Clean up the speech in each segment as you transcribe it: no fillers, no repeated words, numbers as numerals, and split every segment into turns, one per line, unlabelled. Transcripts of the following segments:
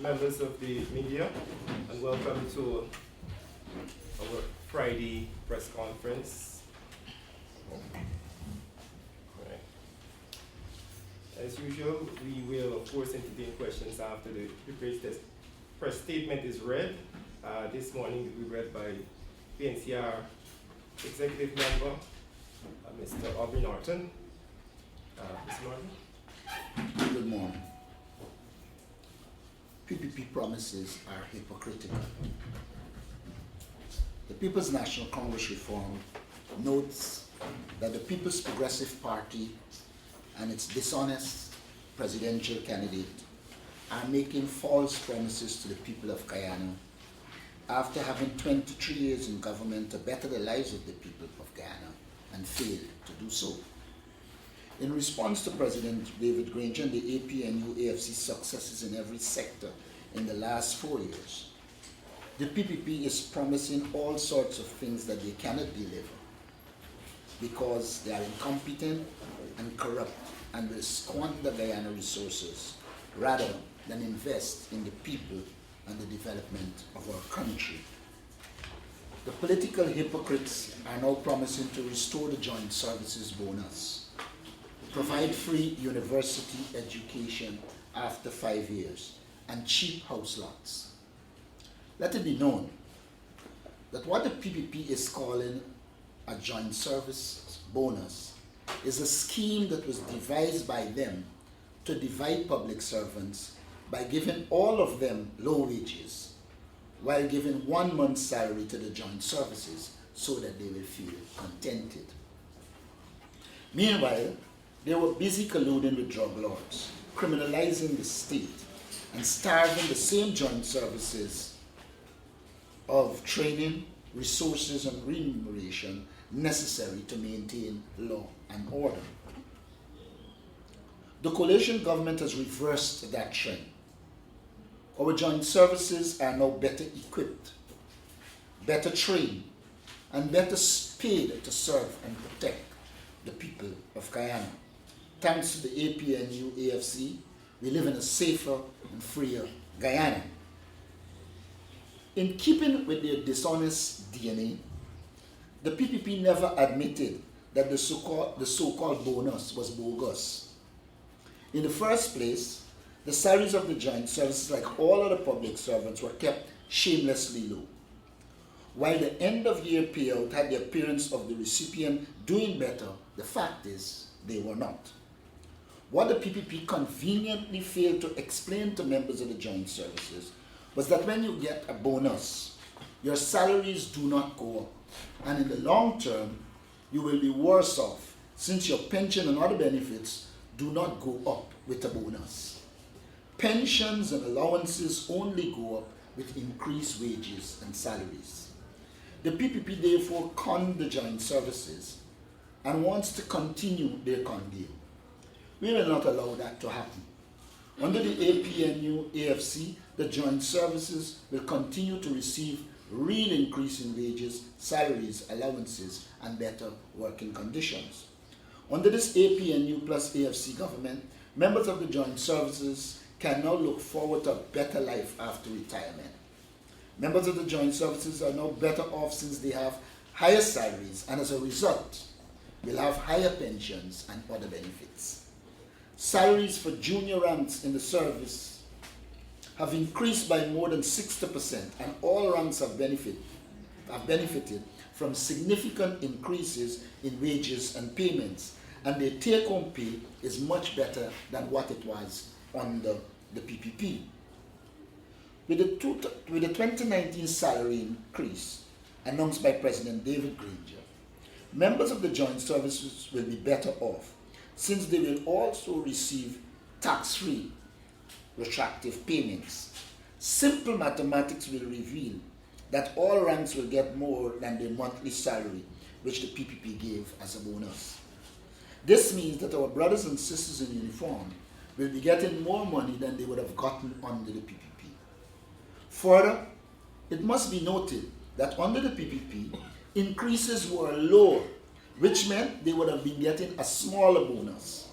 members of the media, and welcome to our Friday press conference. Right. As usual, we will of course entertain questions after the press statement is read. This morning it will be read by PNCR Executive Member, Mr. Aubrey Norton. Mr. Norton.
Good morning. PPP promises are hypocritical. The People's National Congress Reform notes that the People's Progressive Party and its dishonest presidential candidate are making false promises to the people of Guyana after having 23 years in government to better the lives of the people of Guyana and failed to do so. In response to President David Granger and the APNU-AFC successes in every sector in the last 4 years, the PPP is promising all sorts of things that they cannot deliver because they are incompetent and corrupt and will squander Guyana resources rather than invest in the people and the development of our country. The political hypocrites are now promising to restore the joint services bonus, provide free university education after 5 years, and cheap house lots. Let it be known that what the PPP is calling a joint service bonus is a scheme that was devised by them to divide public servants by giving all of them low wages while giving 1 month's salary to the joint services so that they will feel contented. Meanwhile, they were busy colluding with drug lords, criminalizing the state, and starving the same joint services of training, resources, and remuneration necessary to maintain law and order. The coalition government has reversed that trend. Our joint services are now better equipped, better trained, and better paid to serve and protect the people of Guyana. Thanks to the APNU-AFC, we live in a safer and freer Guyana. In keeping with their dishonest DNA, the PPP never admitted that the so-called bonus was bogus. In the first place, the salaries of the joint services, like all other public servants, were kept shamelessly low. While the end-of-year payout had the appearance of the recipient doing better, the fact is they were not. What the PPP conveniently failed to explain to members of the joint services was that when you get a bonus, your salaries do not go up. And in the long term, you will be worse off since your pension and other benefits do not go up with a bonus. Pensions and allowances only go up with increased wages and salaries. The PPP therefore conned the joint services and wants to continue their con game. We will not allow that to happen. Under the APNU-AFC, the joint services will continue to receive real increase in wages, salaries, allowances, and better working conditions. Under this APNU plus AFC government, members of the joint services can now look forward to a better life after retirement. Members of the joint services are now better off since they have higher salaries and as a result will have higher pensions and other benefits. Salaries for junior ranks in the service have increased by more than 60%, and all ranks have benefited from significant increases in wages and payments, and their take-home pay is much better than what it was under the PPP. With the 2019 salary increase announced by President David Granger, members of the joint services will be better off since they will also receive tax-free retroactive payments. Simple mathematics will reveal that all ranks will get more than their monthly salary, which the PPP gave as a bonus. This means that our brothers and sisters in uniform will be getting more money than they would have gotten under the PPP. Further, it must be noted that under the PPP, increases were lower, which meant they would have been getting a smaller bonus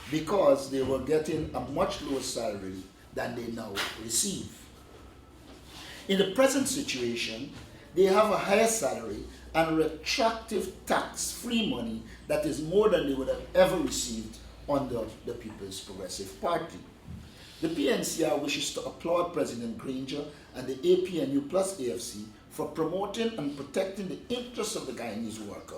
because they were getting a much lower salary than they now receive. In the present situation, they have a higher salary and retroactive tax-free money that is more than they would have ever received under the People's Progressive Party. The PNCR wishes to applaud President Granger and the APNU plus AFC for promoting and protecting the interests of the Guyanese worker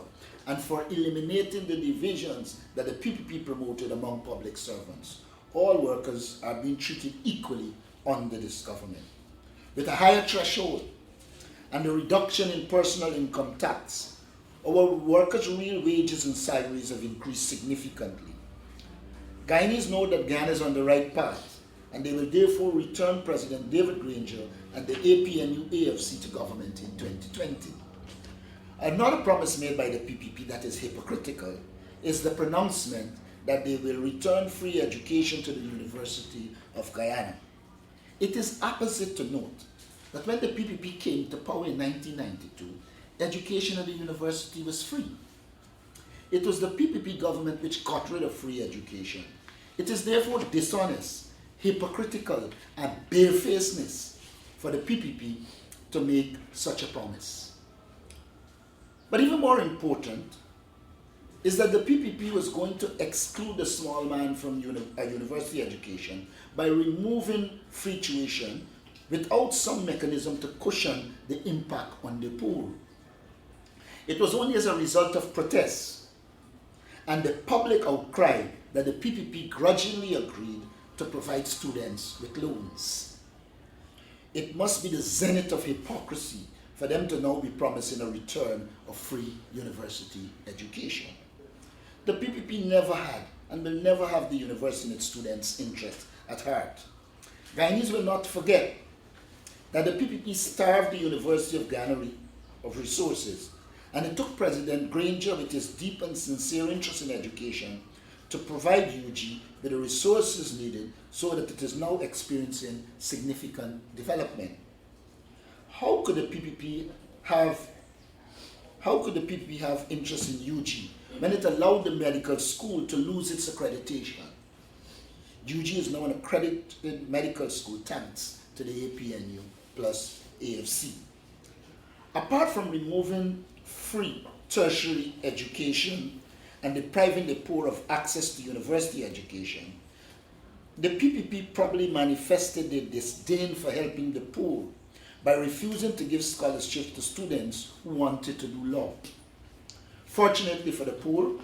and for eliminating the divisions that the PPP promoted among public servants. All workers are being treated equally under this government. With a higher threshold and a reduction in personal income tax, our workers' real wages and salaries have increased significantly. Guyanese know that Ghana is on the right path, and they will therefore return President David Granger and the APNU-AFC to government in 2020. Another promise made by the PPP that is hypocritical is the pronouncement that they will return free education to the University of Guyana. It is opposite to note that when the PPP came to power in 1992, education at the university was free. It was the PPP government which got rid of free education. It is therefore dishonest, hypocritical, and barefacedness for the PPP to make such a promise. But even more important is that the PPP was going to exclude the small man from university education by removing free tuition without some mechanism to cushion the impact on the poor. It was only as a result of protests and the public outcry that the PPP grudgingly agreed to provide students with loans. It must be the zenith of hypocrisy for them to now be promising a return of free university education. The PPP never had and will never have the university and its students' interest at heart. Guyanese will not forget that the PPP starved the University of Ghana of resources, and it took President Granger, with his deep and sincere interest in education, to provide UG with the resources needed so that it is now experiencing significant development. How could the PPP have interest in UG when it allowed the medical school to lose its accreditation? UG is now an accredited medical school thanks to the APNU plus AFC. Apart from removing free tertiary education and depriving the poor of access to university education, the PPP probably manifested their disdain for helping the poor by refusing to give scholarships to students who wanted to do law. Fortunately for the poor,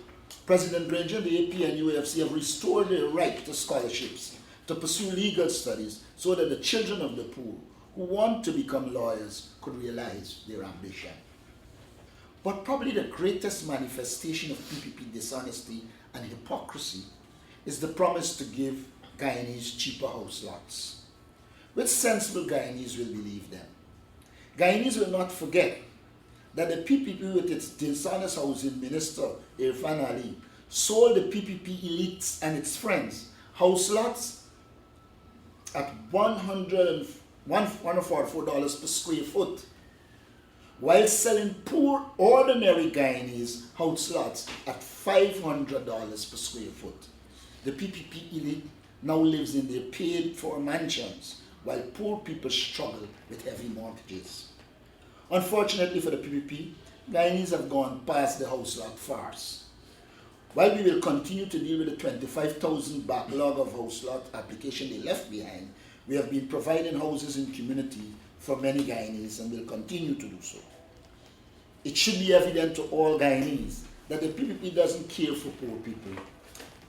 President Granger and the APNU-AFC have restored their right to scholarships to pursue legal studies so that the children of the poor who want to become lawyers could realize their ambition. But probably the greatest manifestation of PPP dishonesty and hypocrisy is the promise to give Guyanese cheaper house lots. Which sensible Guyanese will believe them? Guyanese will not forget that the PPP with its dishonest housing minister, Irfan Ali, sold the PPP elites and its friends house lots at $144 per square foot, while selling poor, ordinary Guyanese house lots at $500 per square foot. The PPP elite now lives in their paid-for mansions, while poor people struggle with heavy mortgages. Unfortunately for the PPP, Guyanese have gone past the house lot farce. While we will continue to deal with the 25,000 backlog of house lot applications they left behind, we have been providing houses in community for many Guyanese and will continue to do so. It should be evident to all Guyanese that the PPP doesn't care for poor people.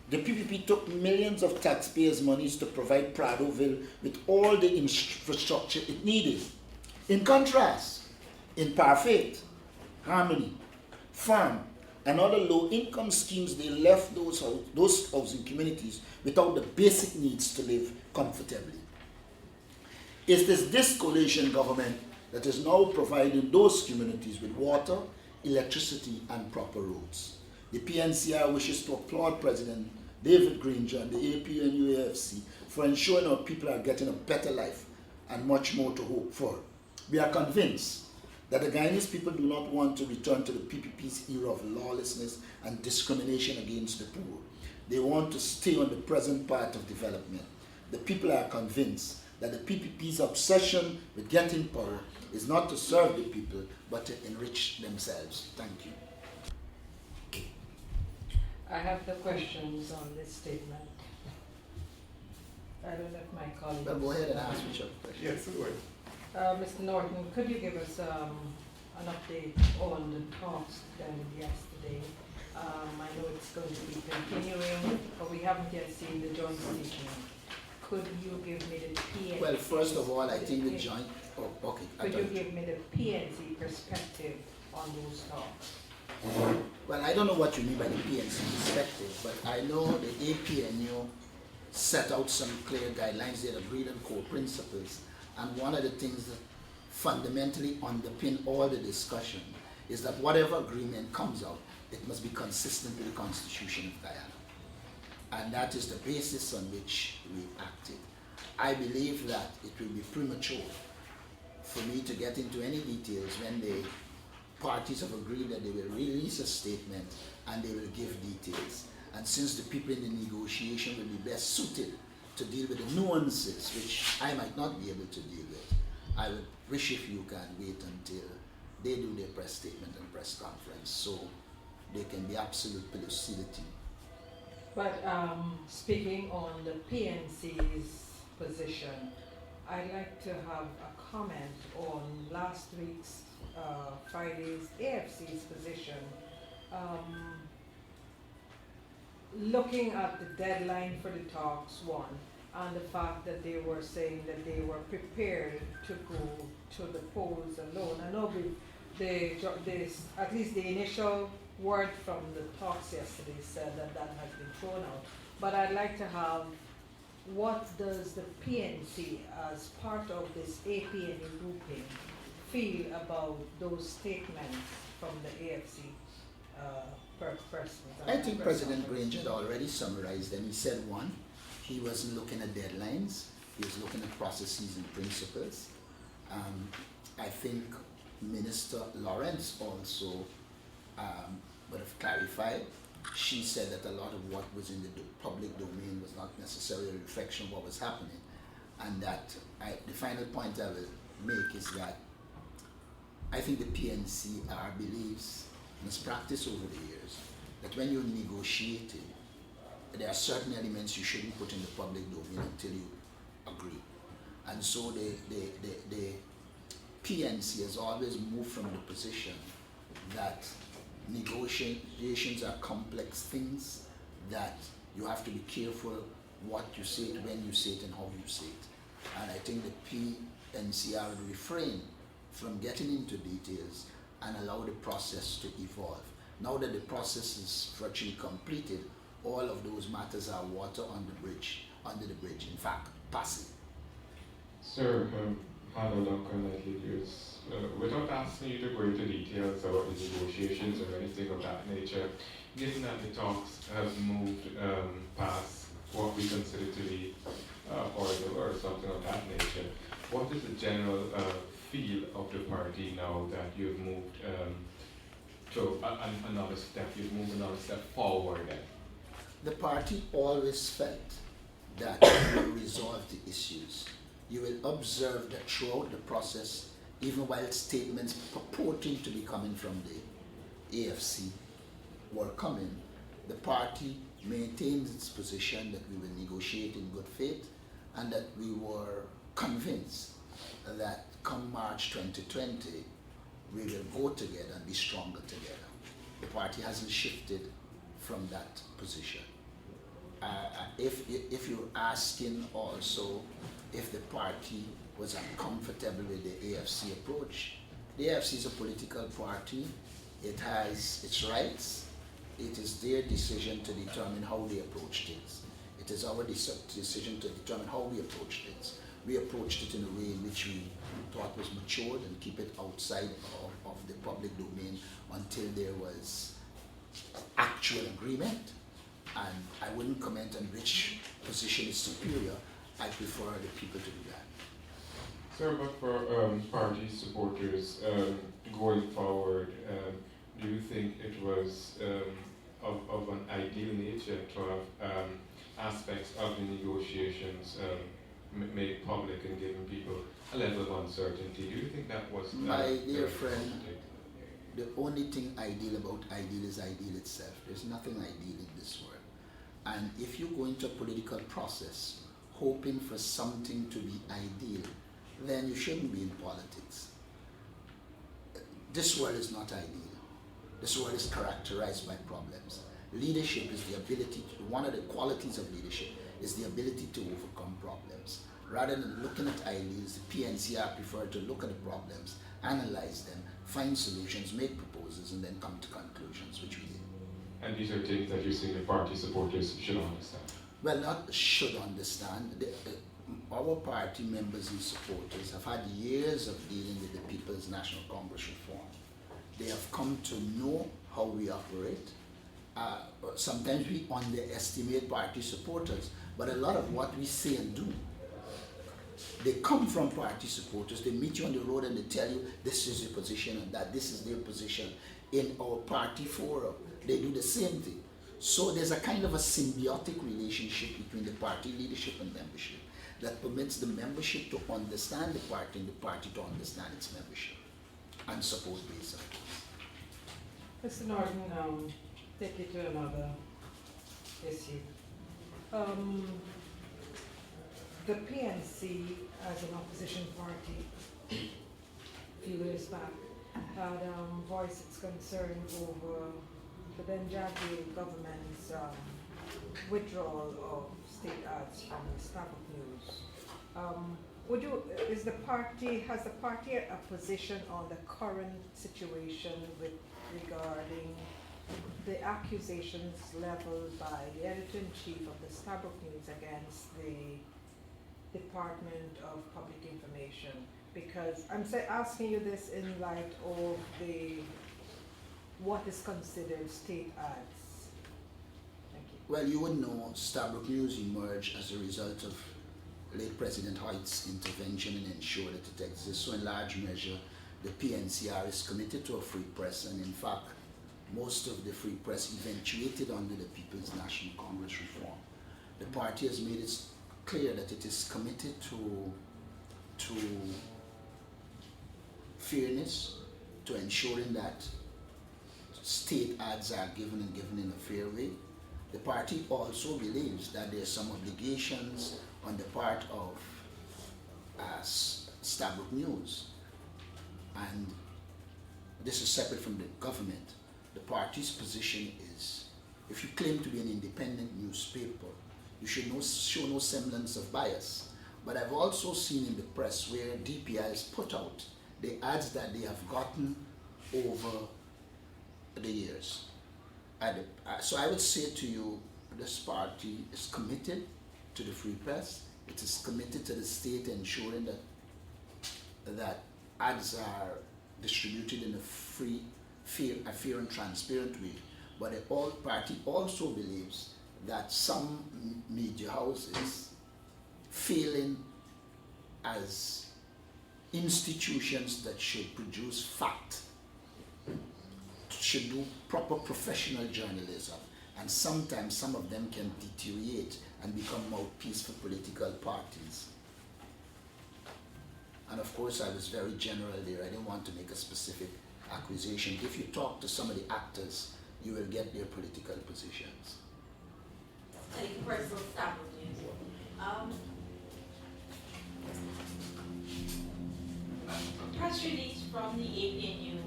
The PPP took millions of taxpayers' monies to provide Pradoville with all the infrastructure it needed. In contrast, in Parfait, Harmony, Farm, and other low-income schemes, they left those housing communities without the basic needs to live comfortably. It is this coalition government that is now providing those communities with water, electricity, and proper roads. The PNCR wishes to applaud President David Granger and the APNU-AFC for ensuring our people are getting a better life and much more to hope for. We are convinced that the Guyanese people do not want to return to the PPP's era of lawlessness and discrimination against the poor. They want to stay on the present path of development. the people are convinced that the PPP's obsession with getting power is not to serve the people, but to enrich themselves. Thank you.
I have the questions on this statement. I don't know if my colleagues...
Well, go ahead and ask whichever question.
Yes, go ahead.
Mr. Norton, could you give us an update on the talks done yesterday? I know it's going to be continuing, but we haven't yet seen the joint statement. Could you give me the PNC?
Well, first of all, I think the joint... Oh, okay.
Could you give me the PNC perspective on those talks?
Well, I don't know what you mean by the PNC perspective, but I know the APNU set out some clear guidelines. They had agreed on core principles. And one of the things that fundamentally underpin all the discussion is that whatever agreement comes out, it must be consistent with the Constitution of Guyana. And that is the basis on which we acted. I believe that it will be premature for me to get into any details when the parties have agreed that they will release a statement and they will give details. And since the people in the negotiation will be best suited to deal with the nuances, which I might not be able to deal with, I would wish if you can wait until they do their press statement and press conference so there can be absolute lucidity.
But speaking on the PNC's position, I'd like to have a comment on last week's Friday's AFC's position. Looking at the deadline for the talks, one, and the fact that they were saying that they were prepared to go to the polls alone. I know at least the initial word from the talks yesterday said that that has been thrown out. But I'd like to have, what does the PNC as part of this APNU grouping feel about those statements from the AFC person?
I think President Grange had already summarized them. He said one, he wasn't looking at deadlines, he was looking at processes and principles. I think Minister Lawrence also would have clarified. She said that a lot of what was in the public domain was not necessarily a reflection of what was happening. And that the final point I will make is that I think the PNCR believes, and has practiced over the years, that when you're negotiating, there are certain elements you shouldn't put in the public domain until you agree. And so the PNC has always moved from the position that negotiations are complex things, that you have to be careful what you say it, when you say it, and how you say it. And I think the PNCR would refrain from getting into details and allow the process to evolve. Now that the process is virtually completed, all of those matters are water under the bridge, in fact, passing.
Sir, Hello, Dr. Leaders. Without asking you to go into details about the negotiations or anything of that nature, given that the talks have moved past what we consider to be horrible or something of that nature, what is the general feel of the party now that you've moved to another step, you've moved another step forward then?
The party always felt that we will resolve the issues. You will observe that throughout the process, even while statements purporting to be coming from the AFC were coming, the party maintains its position that we will negotiate in good faith and that we were convinced that come March 2020, we will go together and be stronger together. The party hasn't shifted from that position. If you're asking also if the party was uncomfortable with the AFC approach, the AFC is a political party. It has its rights. It is their decision to determine how they approach things. It is our decision to determine how we approach things. We approached it in a way in which we thought was matured and keep it outside of the public domain until there was actual agreement. And I wouldn't comment on which position is superior. I prefer the people to do that.
Sir, but for party supporters going forward, do you think it was of an ideal nature to have aspects of the negotiations made public and giving people a level of uncertainty. Do you think that was
My dear
very
friend,
positive?
the only thing ideal about ideal is ideal itself. There's nothing ideal in this world. And if you go into a political process hoping for something to be ideal, then you shouldn't be in politics. This world is not ideal. This world is characterized by problems. Leadership is the ability to, one of the qualities of leadership is the ability to overcome problems. Rather than looking at ideals, the PNCR prefer to look at the problems, analyze them, find solutions, make proposals, and then come to conclusions, which we did.
And these are things that you think the party supporters should understand?
Well, not should understand. Our party members and supporters have had years of dealing with the People's National Congress reform. They have come to know how we operate. Sometimes we underestimate party supporters, but a lot of what we say and do, they come from party supporters. They meet you on the road and they tell you this is your position and that this is their position. In our party forum, they do the same thing. So there's a kind of a symbiotic relationship between the party leadership and membership that permits the membership to understand the party and the party to understand its membership and support based on this.
Mr. Norton, take it to another issue. The PNC, as an opposition party, a few years back, had voiced its concern over the Benjamin government's withdrawal of state ads from the Starbuck News. Has the party a position on the current situation with regarding the accusations leveled by the editor-in-chief of the Starbuck News against the Department of Public Information? Because I'm asking you this in light of what is considered state ads. Thank you.
Well, you would know Starbuck News emerged as a result of late President Hoyt's intervention and ensure that it exists. So in large measure, the PNCR is committed to a free press, and in fact, most of the free press eventuated under the People's National Congress reform. The party has made it clear that it is committed to fairness, to ensuring that state ads are given in a fair way. The party also believes that there are some obligations on the part of Starbuck News, and this is separate from the government. The party's position is, if you claim to be an independent newspaper, you should show no semblance of bias. But I've also seen in the press where DPI has put out the ads that they have gotten over the years. So I would say to you, this party is committed to the free press. It is committed to the state ensuring that ads are distributed in a fair and transparent way. But the party also believes that some media houses failing as institutions that should produce fact, should do proper professional journalism, and sometimes some of them can deteriorate and become mouthpiece for political parties. And of course, I was very general there. I didn't want to make a specific accusation. If you talk to some of the actors, you will get their political positions.
Personal stop with you. Press release from the APNU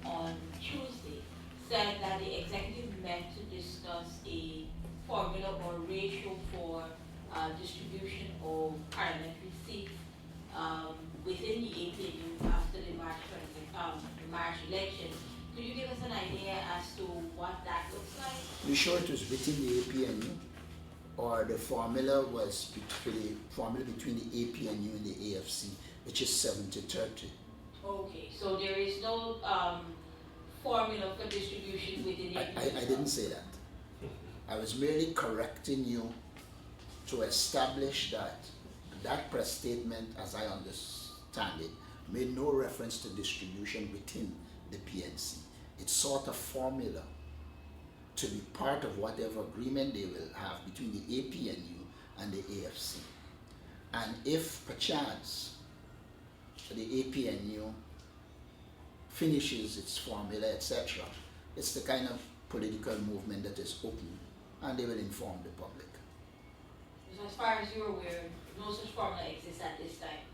on Tuesday said that the executive met to discuss a formula or ratio for distribution of parliamentary seats within the APNU after the March election. Could you give us an idea as to what that looks like?
You sure it was within the APNU? Or the formula was between the APNU and the AFC, which is 70-30.
Okay, so there is no formula for distribution within the APNU?
I didn't say that. I was merely correcting you to establish that that press statement, as I understand it, made no reference to distribution within the PNC. It sought a formula to be part of whatever agreement they will have between the APNU and the AFC. And if perchance the APNU finishes its formula, etc., it's the kind of political movement that is open, and they will inform the public.
So as far as you're aware, no such formula exists at this time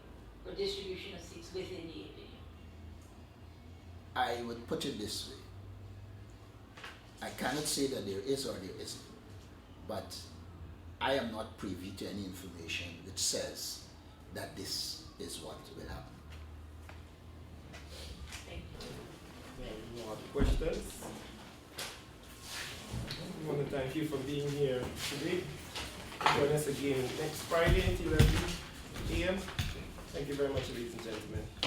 for distribution of seats within the APNU.
I would put it this way. I cannot say that there is or there isn't, but I am not privy to any information which says that this is what will happen.
Thank you.
No other questions? We want to thank you for being here today. Join us again next Friday at 11 a.m. Thank you very much, ladies and gentlemen.